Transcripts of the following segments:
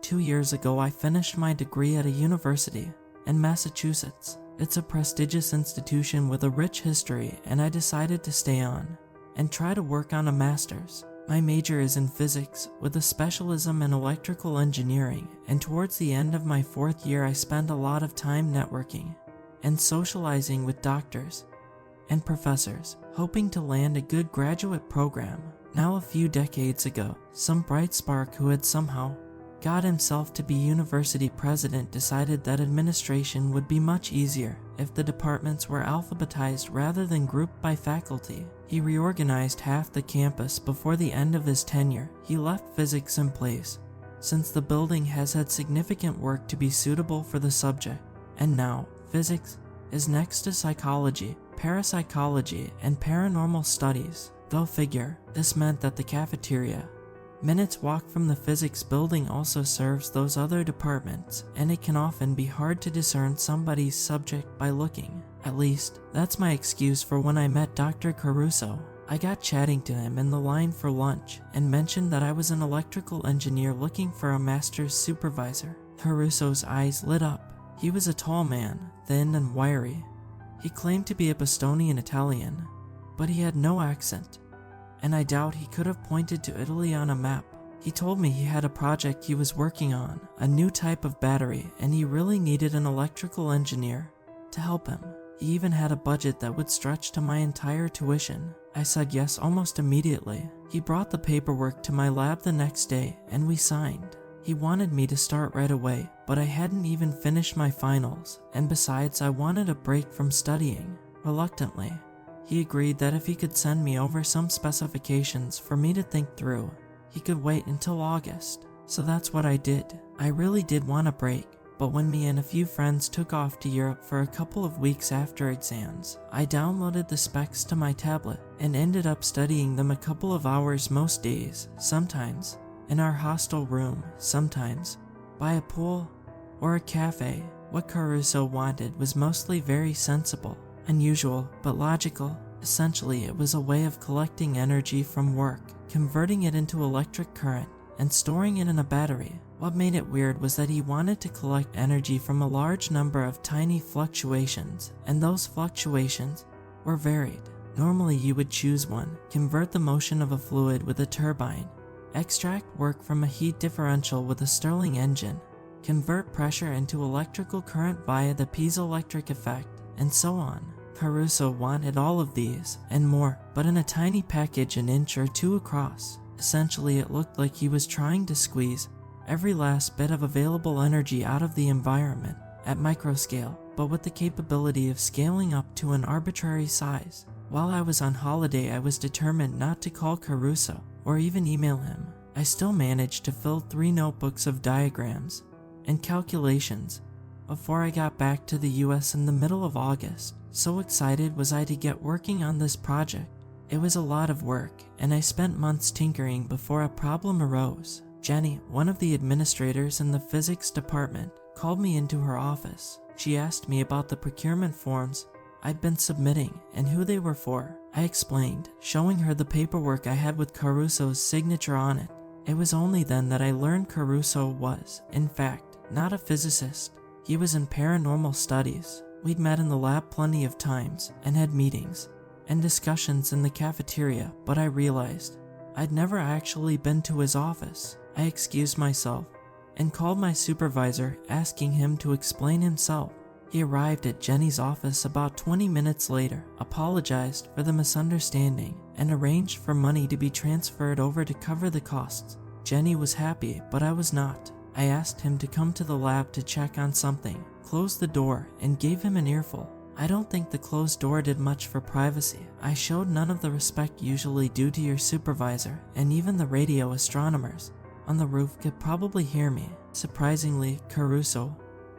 2 years ago I finished my degree at a university in Massachusetts. It's a prestigious institution with a rich history, and I decided to stay on and try to work on a master's. My major is in physics with a specialism in electrical engineering, and towards the end of my 4th year I spent a lot of time networking and socializing with doctors and professors, hoping to land a good graduate program. Now, a few decades ago, some bright spark who had somehow got himself to be university president decided that administration would be much easier if the departments were alphabetized rather than grouped by faculty. He reorganized half the campus before the end of his tenure. He left physics in place, since the building has had significant work to be suitable for the subject, and now physics is next to psychology, parapsychology, and paranormal studies. Go figure. This meant that the cafeteria, minutes walk from the physics building, also serves those other departments, and it can often be hard to discern somebody's subject by looking. At least, that's my excuse for when I met Dr. Caruso. I got chatting to him in the line for lunch and mentioned that I was an electrical engineer looking for a master's supervisor. Caruso's eyes lit up. He was a tall man, thin and wiry. He claimed to be a Bostonian Italian, but he had no accent, and I doubt he could have pointed to Italy on a map. He told me he had a project he was working on, a new type of battery, and he really needed an electrical engineer to help him. He even had a budget that would stretch to my entire tuition. I said yes almost immediately. He brought the paperwork to my lab the next day, and we signed. He wanted me to start right away, but I hadn't even finished my finals, and besides I wanted a break from studying. Reluctantly, he agreed that if he could send me over some specifications for me to think through, he could wait until August. So that's what I did. I really did want a break, but when me and a few friends took off to Europe for a couple of weeks after exams, I downloaded the specs to my tablet and ended up studying them a couple of hours most days, sometimes in our hostel room, sometimes by a pool or a cafe. What Caruso wanted was mostly very sensible, unusual, but logical. Essentially, it was a way of collecting energy from work, converting it into electric current, and storing it in a battery. What made it weird was that he wanted to collect energy from a large number of tiny fluctuations, and those fluctuations were varied. Normally, you would choose one, convert the motion of a fluid with a turbine, extract work from a heat differential with a Stirling engine, convert pressure into electrical current via the piezoelectric effect, and so on. Caruso wanted all of these, and more, but in a tiny package an inch or two across. Essentially, it looked like he was trying to squeeze every last bit of available energy out of the environment at microscale, but with the capability of scaling up to an arbitrary size. While I was on holiday, I was determined not to call Caruso or even email him. I still managed to fill 3 notebooks of diagrams and calculations before I got back to the US in the middle of August. So excited was I to get working on this project. It was a lot of work, and I spent months tinkering before a problem arose. Jenny, one of the administrators in the physics department, called me into her office. She asked me about the procurement forms I'd been submitting and who they were for. I explained, showing her the paperwork I had with Caruso's signature on it. It was only then that I learned Caruso was, in fact, not a physicist. He was in paranormal studies. We'd met in the lab plenty of times and had meetings and discussions in the cafeteria, but I realized I'd never actually been to his office. I excused myself and called my supervisor, asking him to explain himself. He arrived at Jenny's office about 20 minutes later, apologized for the misunderstanding, and arranged for money to be transferred over to cover the costs. Jenny was happy, but I was not. I asked him to come to the lab to check on something, closed the door, and gave him an earful. I don't think the closed door did much for privacy. I showed none of the respect usually due to your supervisor, and even the radio astronomers on the roof could probably hear me. Surprisingly, Caruso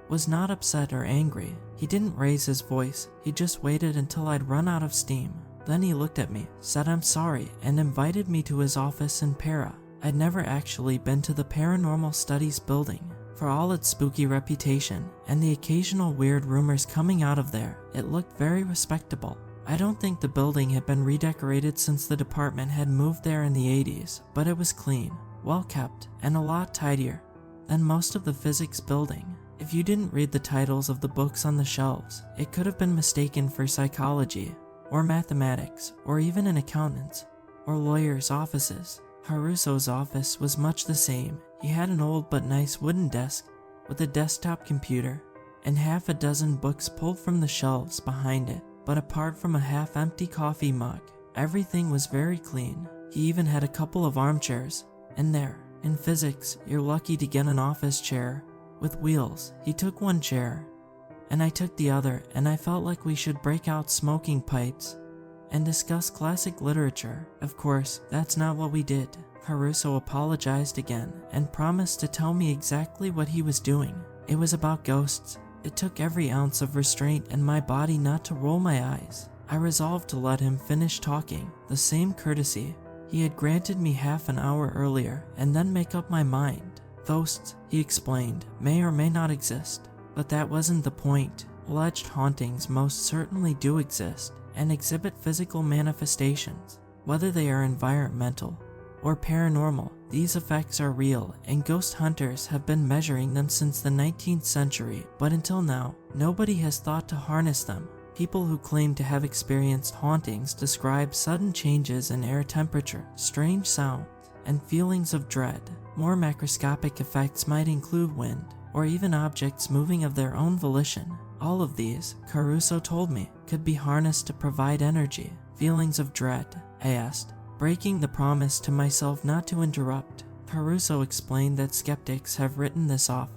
was not upset or angry. He didn't raise his voice. He just waited until I'd run out of steam. Then he looked at me, said I'm sorry, and invited me to his office in Para. I'd never actually been to the Paranormal Studies building. For all its spooky reputation and the occasional weird rumors coming out of there, it looked very respectable. I don't think the building had been redecorated since the department had moved there in the 80s, but it was clean, well kept, and a lot tidier than most of the physics building. If you didn't read the titles of the books on the shelves, it could have been mistaken for psychology, or mathematics, or even an accountant's or lawyer's offices. Haruso's office was much the same. He had an old but nice wooden desk with a desktop computer and half a dozen books pulled from the shelves behind it. But apart from a half-empty coffee mug, everything was very clean. He even had a couple of armchairs, and there, in physics, you're lucky to get an office chair with wheels. He took one chair, and I took the other, and I felt like we should break out smoking pipes and discuss classic literature. Of course, that's not what we did. Haruso apologized again and promised to tell me exactly what he was doing. It was about ghosts. It took every ounce of restraint in my body not to roll my eyes. I resolved to let him finish talking, the same courtesy he had granted me half an hour earlier, and then make up my mind. Ghosts, he explained, may or may not exist, but that wasn't the point. Alleged hauntings most certainly do exist and exhibit physical manifestations. Whether they are environmental or paranormal, these effects are real, and ghost hunters have been measuring them since the 19th century, but until now, nobody has thought to harness them. People who claim to have experienced hauntings describe sudden changes in air temperature, strange sounds, and feelings of dread. More macroscopic effects might include wind, or even objects moving of their own volition. All of these, Caruso told me, could be harnessed to provide energy. Feelings of dread, I asked, breaking the promise to myself not to interrupt. Caruso explained that skeptics have written this off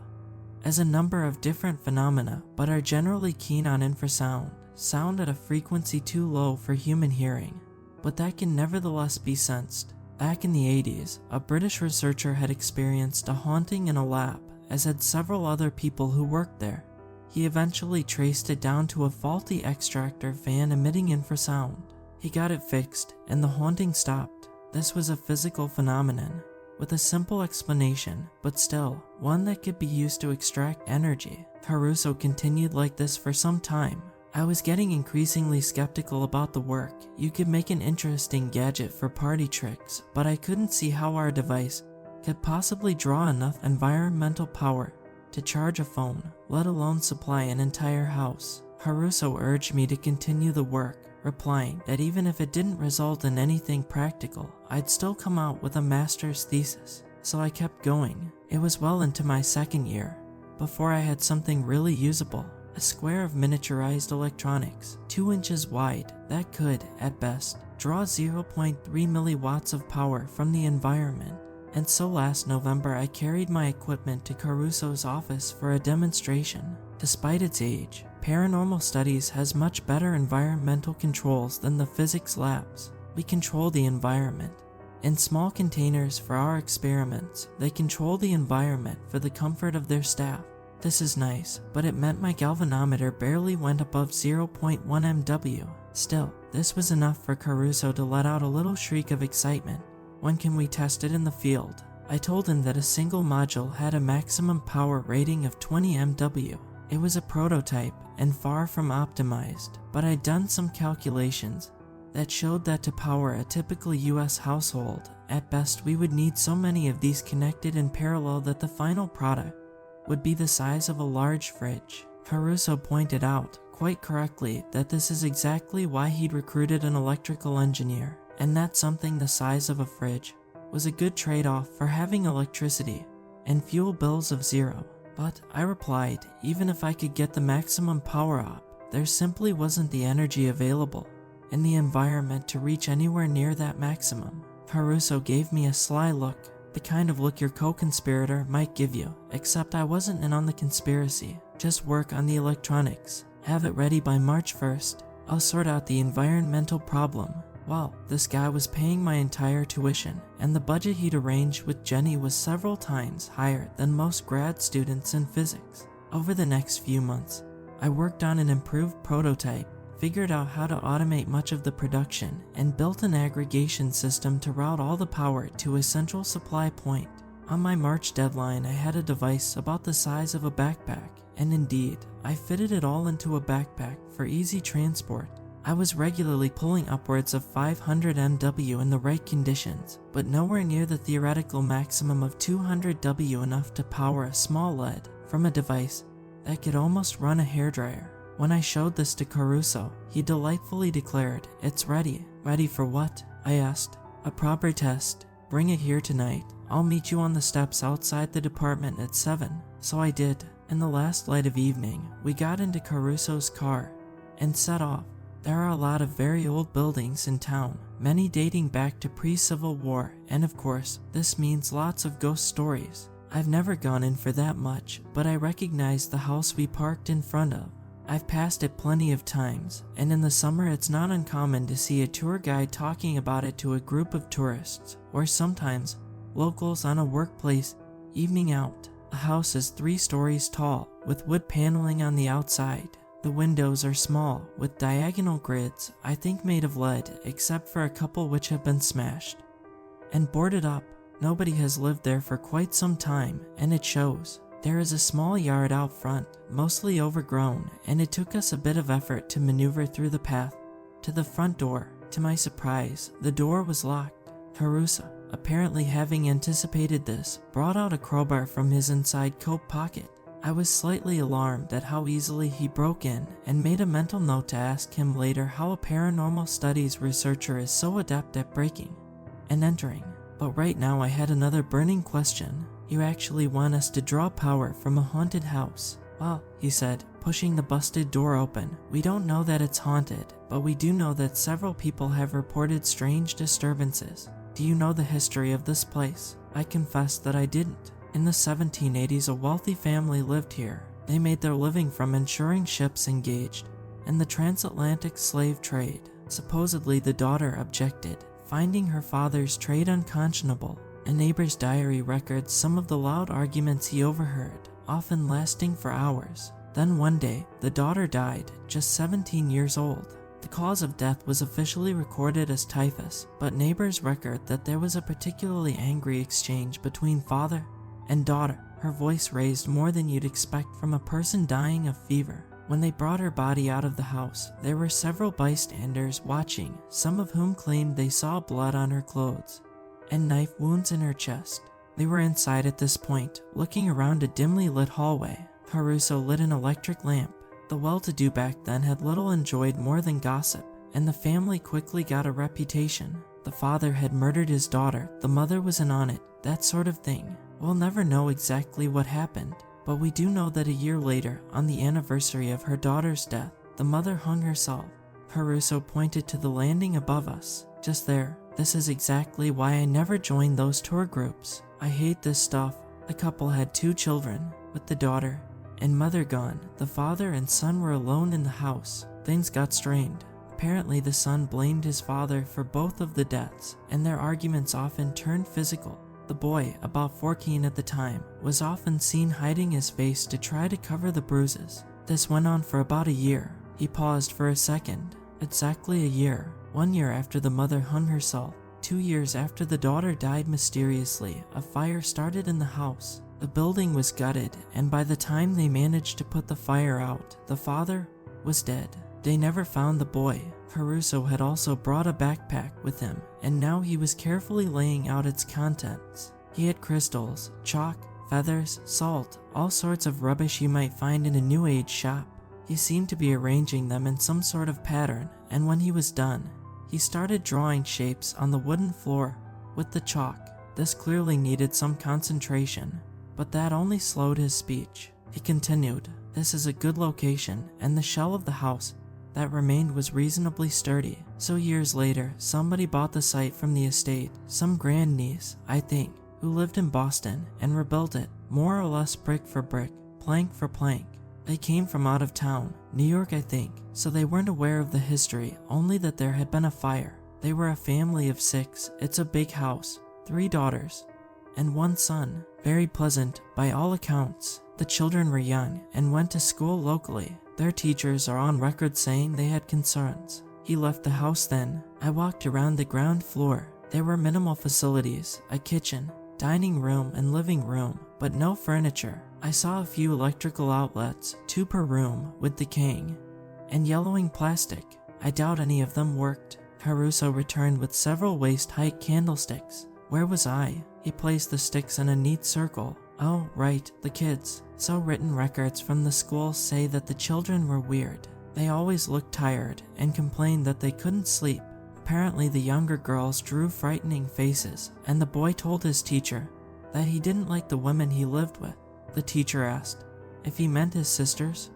as a number of different phenomena, but are generally keen on infrasound, sound at a frequency too low for human hearing, but that can nevertheless be sensed. Back in the 80s, a British researcher had experienced a haunting in a lab, as had several other people who worked there. He eventually traced it down to a faulty extractor fan emitting infrasound. He got it fixed, and the haunting stopped. This was a physical phenomenon, with a simple explanation, but still, one that could be used to extract energy. Caruso continued like this for some time. I was getting increasingly skeptical about the work. You could make an interesting gadget for party tricks, but I couldn't see how our device could possibly draw enough environmental power to charge a phone, let alone supply an entire house. Haruso urged me to continue the work, replying that even if it didn't result in anything practical, I'd still come out with a master's thesis. So I kept going. It was well into my second year before I had something really usable, a square of miniaturized electronics, 2 inches wide, that could, at best, draw 0.3 milliwatts of power from the environment. And so last November I carried my equipment to Caruso's office for a demonstration. Despite its age, Paranormal Studies has much better environmental controls than the physics labs. We control the environment in small containers for our experiments. They control the environment for the comfort of their staff. This is nice, but it meant my galvanometer barely went above 0.1 MW. Still, this was enough for Caruso to let out a little shriek of excitement. When can we test it in the field? I told him that a single module had a maximum power rating of 20 MW. It was a prototype and far from optimized, but I'd done some calculations that showed that to power a typical US household, at best we would need so many of these connected in parallel that the final product would be the size of a large fridge. Caruso pointed out, quite correctly, that this is exactly why he'd recruited an electrical engineer, and that something the size of a fridge was a good trade-off for having electricity and fuel bills of zero. But, I replied, even if I could get the maximum power up, there simply wasn't the energy available in the environment to reach anywhere near that maximum. Caruso gave me a sly look, the kind of look your co-conspirator might give you, except I wasn't in on the conspiracy. Just work on the electronics. Have it ready by March 1st. I'll sort out the environmental problem. Well, this guy was paying my entire tuition, and the budget he'd arranged with Jenny was several times higher than most grad students in physics. Over the next few months, I worked on an improved prototype, figured out how to automate much of the production, and built an aggregation system to route all the power to a central supply point. On my March deadline, I had a device about the size of a backpack, and indeed, I fitted it all into a backpack for easy transport. I was regularly pulling upwards of 500 MW in the right conditions, but nowhere near the theoretical maximum of 200 W, enough to power a small LED from a device that could almost run a hairdryer. When I showed this to Caruso, he delightfully declared, "It's ready." "Ready for what?" I asked. "A proper test. Bring it here tonight. I'll meet you on the steps outside the department at 7. So I did. In the last light of evening, we got into Caruso's car and set off. There are a lot of very old buildings in town, many dating back to pre-Civil War, and of course, this means lots of ghost stories. I've never gone in for that much, but I recognize the house we parked in front of. I've passed it plenty of times, and in the summer it's not uncommon to see a tour guide talking about it to a group of tourists, or sometimes locals on a workplace evening out. The house is 3 stories tall, with wood paneling on the outside. The windows are small, with diagonal grids, I think made of lead, except for a couple which have been smashed and boarded up. Nobody has lived there for quite some time, and it shows. There is a small yard out front, mostly overgrown, and it took us a bit of effort to maneuver through the path to the front door. To my surprise, the door was locked. Caruso, apparently having anticipated this, brought out a crowbar from his inside coat pocket. I was slightly alarmed at how easily he broke in, and made a mental note to ask him later how a paranormal studies researcher is so adept at breaking and entering. But right now I had another burning question. "You actually want us to draw power from a haunted house?" "Well," he said, pushing the busted door open, "we don't know that it's haunted, but we do know that several people have reported strange disturbances. Do you know the history of this place?" I confessed that I didn't. In the 1780s, a wealthy family lived here. They made their living from insuring ships engaged in the transatlantic slave trade. Supposedly the daughter objected, finding her father's trade unconscionable. A neighbor's diary records some of the loud arguments he overheard, often lasting for hours. Then one day, the daughter died, just 17 years old. The cause of death was officially recorded as typhus, but neighbors record that there was a particularly angry exchange between father and daughter, her voice raised more than you'd expect from a person dying of fever. When they brought her body out of the house, there were several bystanders watching, some of whom claimed they saw blood on her clothes and knife wounds in her chest. They were inside at this point, looking around a dimly lit hallway. Caruso lit an electric lamp. The well-to-do back then had little enjoyed more than gossip, and the family quickly got a reputation. The father had murdered his daughter, the mother was in on it, that sort of thing. We'll never know exactly what happened, but we do know that a year later, on the anniversary of her daughter's death, the mother hung herself. Caruso pointed to the landing above us, just there. "This is exactly why I never joined those tour groups. I hate this stuff." The couple had 2 children, with the daughter and mother gone. The father and son were alone in the house. Things got strained. Apparently the son blamed his father for both of the deaths, and their arguments often turned physical. The boy, about 14 at the time, was often seen hiding his face to try to cover the bruises. This went on for about a year. He paused for a second. Exactly a year. 1 year after the mother hung herself, 2 years after the daughter died mysteriously, a fire started in the house. The building was gutted, and by the time they managed to put the fire out, the father was dead. They never found the boy. Caruso had also brought a backpack with him, and now he was carefully laying out its contents. He had crystals, chalk, feathers, salt, all sorts of rubbish you might find in a New Age shop. He seemed to be arranging them in some sort of pattern, and when he was done, he started drawing shapes on the wooden floor with the chalk. This clearly needed some concentration, but that only slowed his speech. He continued, "This is a good location, and the shell of the house that remained was reasonably sturdy. So years later, somebody bought the site from the estate, some grandniece, I think, who lived in Boston, and rebuilt it, more or less brick for brick, plank for plank. They came from out of town, New York I think, so they weren't aware of the history, only that there had been a fire. They were a family of 6, it's a big house, 3 daughters, and 1 son. Very pleasant, by all accounts. The children were young, and went to school locally. Their teachers are on record saying they had concerns." He left the house then. I walked around the ground floor. There were minimal facilities, a kitchen, dining room, and living room, but no furniture. I saw a few electrical outlets, 2 per room, with decaying and yellowing plastic. I doubt any of them worked. Caruso returned with several waist-height candlesticks. Where was I? He placed the sticks in a neat circle. Oh, right, the kids. So written records from the school say that the children were weird. They always looked tired and complained that they couldn't sleep. Apparently the younger girls drew frightening faces, and the boy told his teacher that he didn't like the women he lived with. The teacher asked if he meant his sisters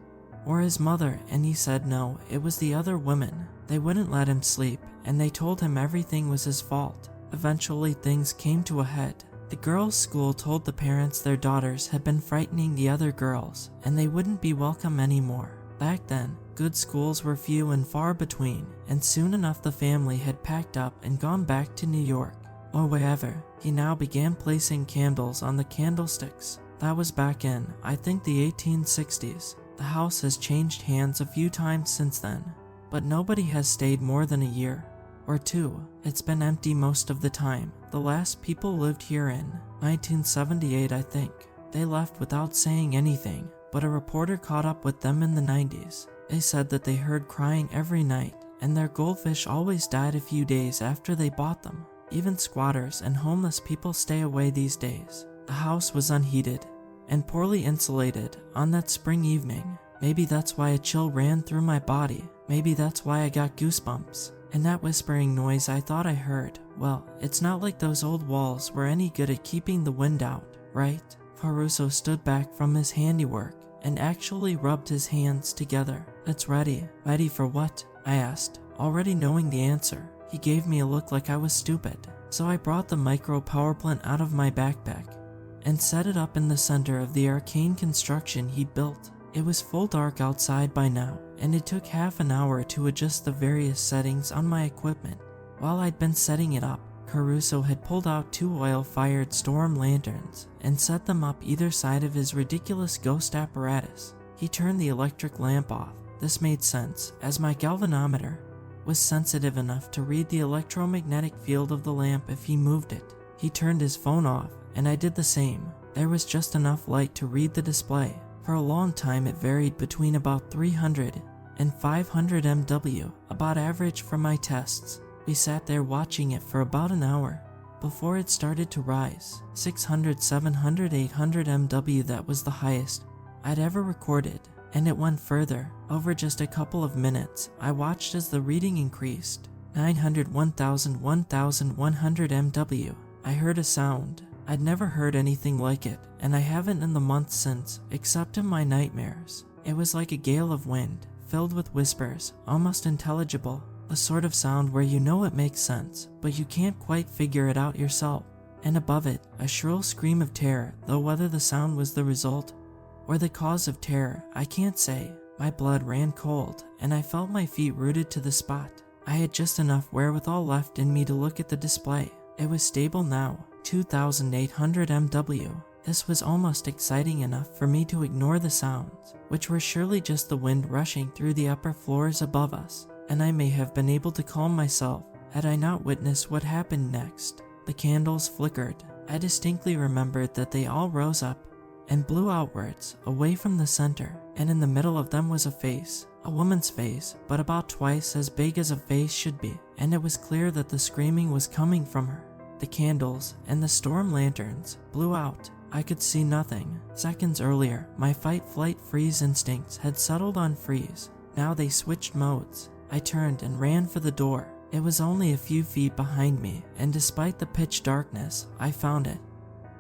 or his mother, and he said no, it was the other women. They wouldn't let him sleep, and they told him everything was his fault. Eventually things came to a head. The girls' school told the parents their daughters had been frightening the other girls, and they wouldn't be welcome anymore. Back then, good schools were few and far between, and soon enough the family had packed up and gone back to New York, or wherever. He now began placing candles on the candlesticks. That was back in, I think, the 1860s. The house has changed hands a few times since then, but nobody has stayed more than a year or two. It's been empty most of the time. The last people lived here in 1978, I think. They left without saying anything, but a reporter caught up with them in the 90s. They said that they heard crying every night, and their goldfish always died a few days after they bought them. Even squatters and homeless people stay away these days. The house was unheated and poorly insulated on that spring evening. Maybe that's why a chill ran through my body. Maybe that's why I got goosebumps. And that whispering noise I thought I heard, well, it's not like those old walls were any good at keeping the wind out, right? Caruso stood back from his handiwork and actually rubbed his hands together. It's ready. Ready for what? I asked, already knowing the answer. He gave me a look like I was stupid. So I brought the micro power plant out of my backpack and set it up in the center of the arcane construction he'd built. It was full dark outside by now, and it took half an hour to adjust the various settings on my equipment. While I'd been setting it up, Caruso had pulled out 2 oil-fired storm lanterns and set them up either side of his ridiculous ghost apparatus. He turned the electric lamp off. This made sense, as my galvanometer was sensitive enough to read the electromagnetic field of the lamp if he moved it. He turned his phone off, and I did the same. There was just enough light to read the display. For a long time it varied between about 300 and 500 MW, about average for my tests. We sat there watching it for about an hour before it started to rise. 600, 700, 800 MW, that was the highest I'd ever recorded, and it went further. Over just a couple of minutes, I watched as the reading increased. 900, 1000, 1100 MW. I heard a sound. I'd never heard anything like it, and I haven't in the months since, except in my nightmares. It was like a gale of wind, filled with whispers, almost intelligible. The sort of sound where you know it makes sense, but you can't quite figure it out yourself. And above it, a shrill scream of terror, though whether the sound was the result or the cause of terror, I can't say. My blood ran cold, and I felt my feet rooted to the spot. I had just enough wherewithal left in me to look at the display. It was stable now, 2800 MW. This was almost exciting enough for me to ignore the sounds, which were surely just the wind rushing through the upper floors above us, and I may have been able to calm myself had I not witnessed what happened next. The candles flickered. I distinctly remembered that they all rose up and blew outwards, away from the center, and in the middle of them was a face, a woman's face, but about twice as big as a face should be, and it was clear that the screaming was coming from her. The candles and the storm lanterns blew out. I could see nothing. Seconds earlier, my fight-flight-freeze instincts had settled on freeze. Now they switched modes. I turned and ran for the door. It was only a few feet behind me, and despite the pitch darkness, I found it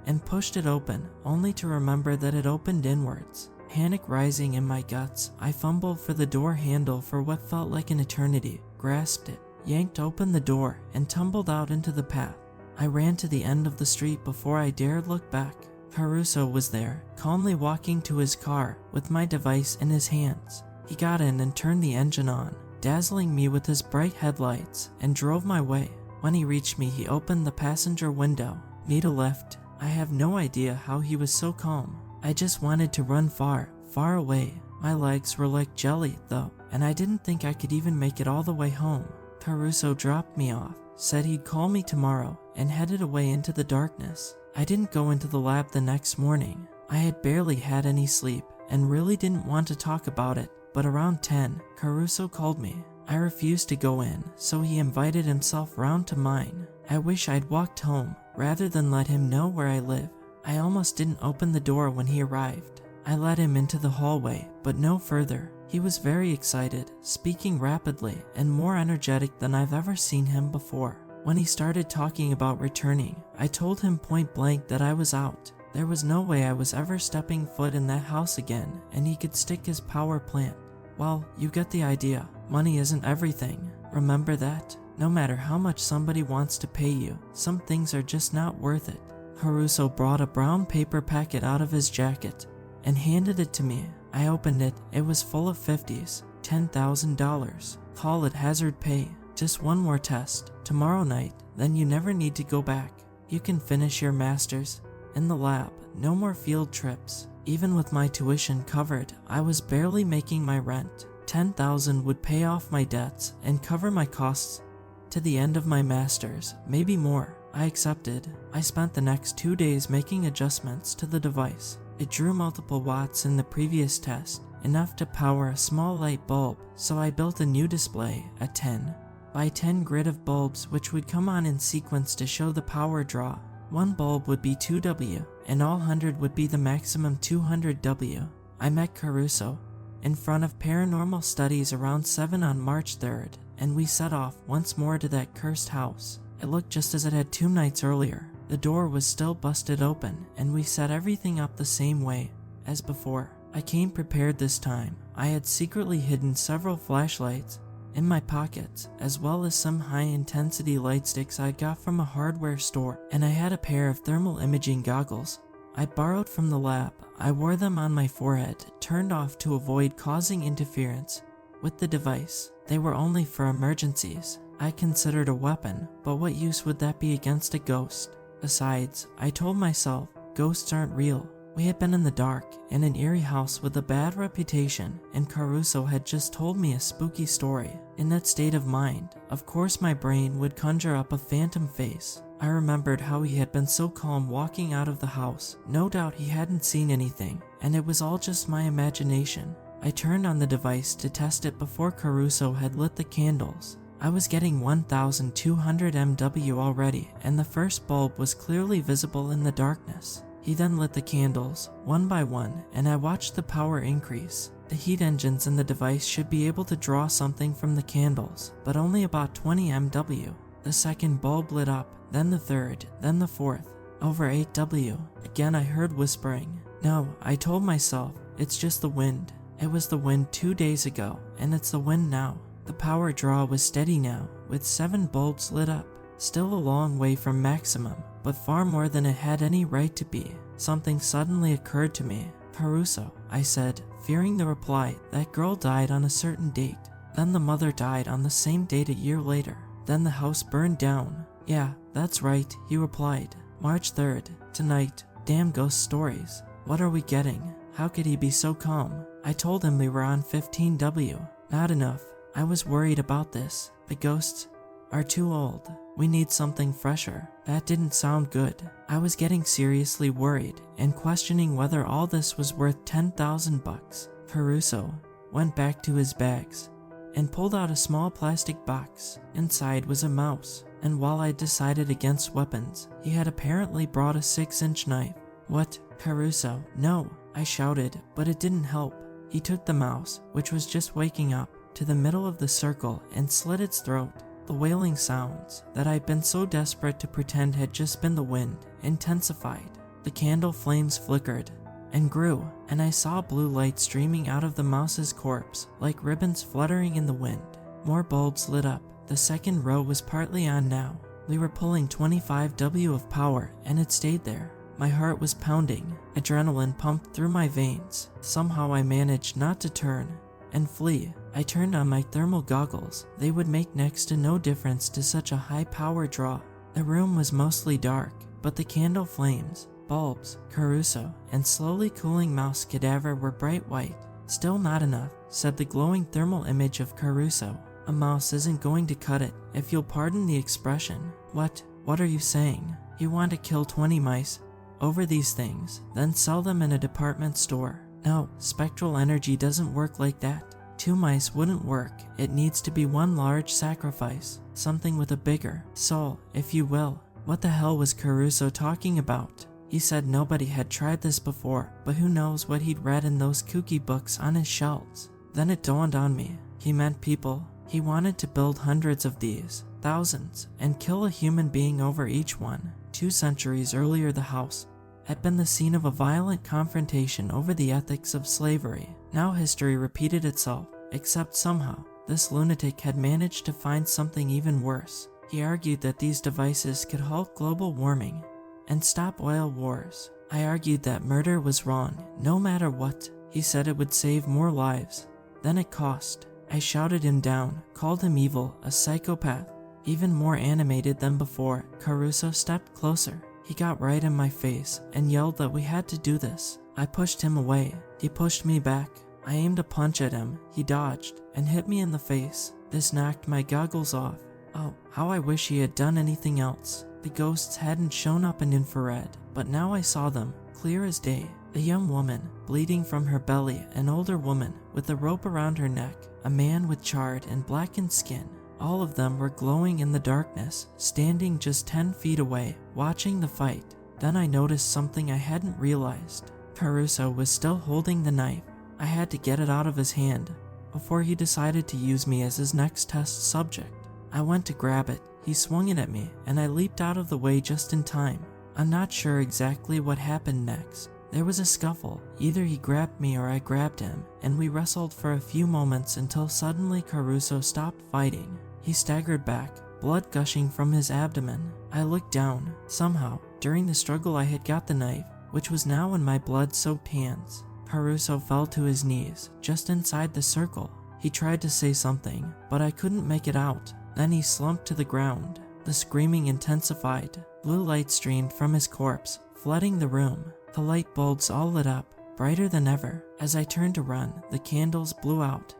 and pushed it open, only to remember that it opened inwards. Panic rising in my guts, I fumbled for the door handle for what felt like an eternity, grasped it, yanked open the door, and tumbled out into the path. I ran to the end of the street before I dared look back. Caruso was there, calmly walking to his car with my device in his hands. He got in and turned the engine on, dazzling me with his bright headlights, and drove my way. When he reached me, he opened the passenger window. Need a lift? I have no idea how he was so calm. I just wanted to run far, far away. My legs were like jelly, though, and I didn't think I could even make it all the way home. Caruso dropped me off, said he'd call me tomorrow, and headed away into the darkness. I didn't go into the lab the next morning. I had barely had any sleep, and really didn't want to talk about it, but around 10, Caruso called me. I refused to go in, so he invited himself round to mine. I wish I'd walked home, rather than let him know where I live. I almost didn't open the door when he arrived. I led him into the hallway, but no further. He was very excited, speaking rapidly and more energetic than I've ever seen him before. When he started talking about returning, I told him point blank that I was out. There was no way I was ever stepping foot in that house again, and he could stick his power plant. Well, you get the idea. Money isn't everything. Remember that? No matter how much somebody wants to pay you, some things are just not worth it. Caruso brought a brown paper packet out of his jacket and handed it to me. I opened it. It was full of 50s, $10,000. Call it hazard pay. Just one more test. Tomorrow night, then you never need to go back. You can finish your master's in the lab. No more field trips. Even with my tuition covered, I was barely making my rent. $10,000 would pay off my debts and cover my costs to the end of my master's, maybe more. I accepted. I spent the next 2 days making adjustments to the device. It drew multiple watts in the previous test, enough to power a small light bulb, so I built a new display, a 10 by 10 grid of bulbs which would come on in sequence to show the power draw. One bulb would be 2W, and all 100 would be the maximum 200W. I met Caruso in front of Paranormal Studies around 7 on March 3rd, and we set off once more to that cursed house. It looked just as it had 2 nights earlier. The door was still busted open, and we set everything up the same way as before. I came prepared this time. I had secretly hidden several flashlights in my pockets, as well as some high-intensity light sticks I got from a hardware store, and I had a pair of thermal imaging goggles I borrowed from the lab. I wore them on my forehead, turned off to avoid causing interference with the device. They were only for emergencies. I considered a weapon, but what use would that be against a ghost? Besides, I told myself, ghosts aren't real. We had been in the dark, in an eerie house with a bad reputation, and Caruso had just told me a spooky story. In that state of mind, of course my brain would conjure up a phantom face. I remembered how he had been so calm walking out of the house. No doubt he hadn't seen anything, and it was all just my imagination. I turned on the device to test it before Caruso had lit the candles. I was getting 1200 MW already, and the first bulb was clearly visible in the darkness. He then lit the candles, one by one, and I watched the power increase. The heat engines in the device should be able to draw something from the candles, but only about 20 MW. The second bulb lit up, then the third, then the fourth. Over 8W. Again I heard whispering. No, I told myself, it's just the wind. It was the wind 2 days ago, and it's the wind now. The power draw was steady now, with 7 bulbs lit up. Still a long way from maximum, but far more than it had any right to be. Something suddenly occurred to me. Caruso, I said, fearing the reply. That girl died on a certain date. Then the mother died on the same date a year later. Then the house burned down. Yeah, that's right, he replied. March 3rd, tonight. Damn ghost stories. What are we getting? How could he be so calm? I told him we were on 15W. Not enough. I was worried about this. The ghosts are too old. We need something fresher. That didn't sound good. I was getting seriously worried and questioning whether all this was worth 10,000 bucks. Caruso went back to his bags and pulled out a small plastic box. Inside was a mouse, and while I decided against weapons, he had apparently brought a 6-inch knife. What? Caruso, no, I shouted, but it didn't help. He took the mouse, which was just waking up, to the middle of the circle and slit its throat. The wailing sounds that I'd been so desperate to pretend had just been the wind intensified. The candle flames flickered and grew, and I saw blue light streaming out of the mouse's corpse like ribbons fluttering in the wind. More bulbs lit up. The second row was partly on now. We were pulling 25W of power, and it stayed there. My heart was pounding. Adrenaline pumped through my veins. Somehow I managed not to turn and flee. I turned on my thermal goggles. They would make next to no difference to such a high power draw. The room was mostly dark, but the candle flames, bulbs, Caruso, and slowly cooling mouse cadaver were bright white. Still not enough, said the glowing thermal image of Caruso. A mouse isn't going to cut it, if you'll pardon the expression. What are you saying? You want to kill 20 mice over these things, then sell them in a department store? No, spectral energy doesn't work like that. 2 mice wouldn't work. It needs to be one large sacrifice, something with a bigger soul, if you will. What the hell was Caruso talking about? He said nobody had tried this before, but who knows what he'd read in those kooky books on his shelves. Then it dawned on me. He meant people. He wanted to build hundreds of these, thousands, and kill a human being over each one. 2 centuries earlier, the house had been the scene of a violent confrontation over the ethics of slavery. Now history repeated itself, except somehow, this lunatic had managed to find something even worse. He argued that these devices could halt global warming and stop oil wars. I argued that murder was wrong, no matter what. He said it would save more lives than it cost. I shouted him down, called him evil, a psychopath. Even more animated than before, Caruso stepped closer. He got right in my face and yelled that we had to do this. I pushed him away. He pushed me back. I aimed a punch at him. He dodged and hit me in the face. This knocked my goggles off. Oh, how I wish he had done anything else. The ghosts hadn't shown up in infrared, but now I saw them, clear as day. A young woman, bleeding from her belly, an older woman with a rope around her neck, a man with charred and blackened skin. All of them were glowing in the darkness, standing just 10 feet away, watching the fight. Then I noticed something I hadn't realized. Caruso was still holding the knife. I had to get it out of his hand before he decided to use me as his next test subject. I went to grab it. He swung it at me, and I leaped out of the way just in time. I'm not sure exactly what happened next. There was a scuffle. Either he grabbed me or I grabbed him, and we wrestled for a few moments until suddenly Caruso stopped fighting. He staggered back, blood gushing from his abdomen. I looked down. Somehow, during the struggle, I had got the knife, which was now in my blood-soaked hands. Caruso fell to his knees, just inside the circle. He tried to say something, but I couldn't make it out. Then he slumped to the ground. The screaming intensified. Blue light streamed from his corpse, flooding the room. The light bulbs all lit up, brighter than ever. As I turned to run, the candles blew out,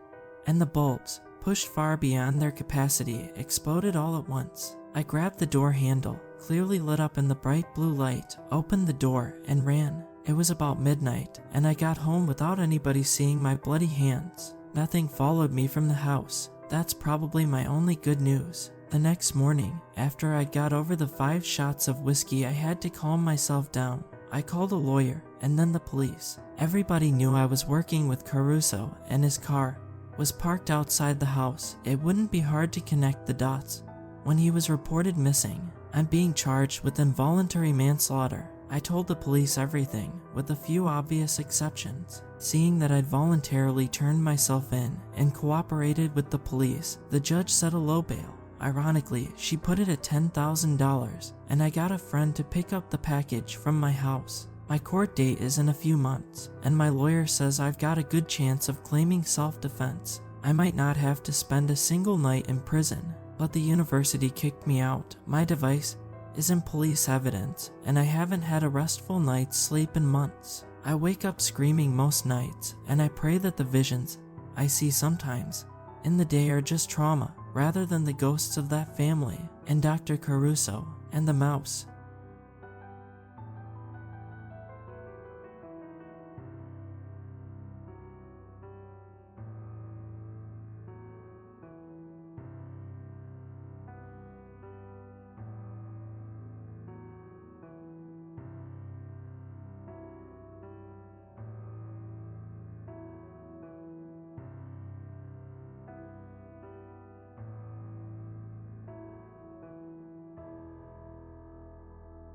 and the bulbs, pushed far beyond their capacity, exploded all at once. I grabbed the door handle, clearly lit up in the bright blue light, opened the door, and ran. It was about midnight, and I got home without anybody seeing my bloody hands. Nothing followed me from the house. That's probably my only good news. The next morning, after I got over the 5 shots of whiskey, I had to calm myself down. I called a lawyer, and then the police. Everybody knew I was working with Caruso, and his car was parked outside the house. It wouldn't be hard to connect the dots. When he was reported missing, I'm being charged with involuntary manslaughter. I told the police everything, with a few obvious exceptions. Seeing that I'd voluntarily turned myself in and cooperated with the police, the judge set a low bail. Ironically, she put it at $10,000, and I got a friend to pick up the package from my house. My court date is in a few months, and my lawyer says I've got a good chance of claiming self-defense. I might not have to spend a single night in prison, but the university kicked me out. My device is in police evidence, and I haven't had a restful night's sleep in months. I wake up screaming most nights, and I pray that the visions I see sometimes in the day are just trauma, rather than the ghosts of that family, and Dr. Caruso, and the mouse.